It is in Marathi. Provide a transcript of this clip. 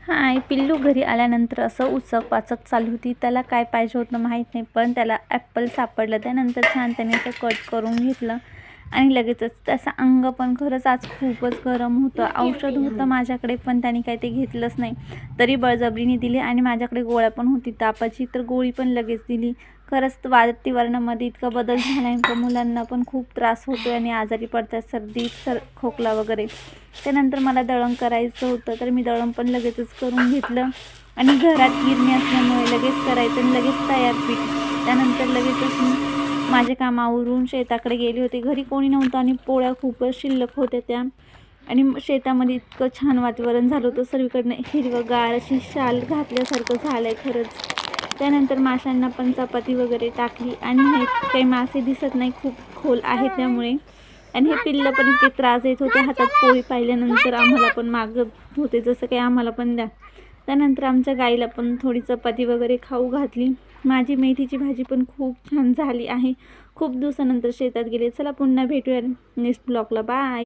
हाय, पिल्लू घरी आल्यानंतर असं उचक-वाचक चालू होती. त्याला काय पाहिजे होतं माहीत नाही, पण त्याला ॲपल सापडलं. त्यानंतर छान त्याने असं कट करून घेतलं आणि लगेचच त्याचं अंग पण खरंच आज खूपच गरम होतं. औषध होतं माझ्याकडे, पण त्याने काही ते घेतलंच नाही. तरी बळजबरीने दिली आणि माझ्याकडे गोळ्या पण होती तापाची, तर गोळी पण लगेच दिली. खरंच वातावरणामध्ये इतका बदल झाला आहे का मुलांना पण खूप त्रास होतो आणि आजारी पडतात, सर्दी, खोकला वगैरे. त्यानंतर मला दळण करायचं होतं, तर मी दळण पण लगेचच करून घेतलं आणि घरात गिरणी असल्यामुळे लगेच करायचं आणि लगेच तयार पीठ. त्यानंतर लगेचच मी माझे काम आवरून शेताकडे गेले होते. घरी कोणी नव्हतं आणि पोळ्या खूपच शिल्लक होत्या त्या. आणि शेतामध्ये इतकं छान वातावरण झालं होतं, सर्वीकडनं हिरवंगार अशी शाल घातल्यासारखं झालं आहे खरंच. त्यानंतर माशांना पण चपाती वगैरे टाकली आणि हे काही मासे दिसत नाही, खूप खोल आहे त्यामुळे. आणि हे पिल्लं पण इतके त्रास देत होते, हातात पोळी पाहिल्यानंतर आम्हाला पण मागत होते जसं काही आम्हाला पण द्या. त्यानंतर आमच्या गाईला पण थोडी चपाती वगैरे खाऊ घातली. माझी मेथीची भाजी पण खूप छान झाली आहे. खूप दिवसानंतर शेतात गेले. चला पुन्हा भेटूया नेक्स्ट ब्लॉगला. बाय.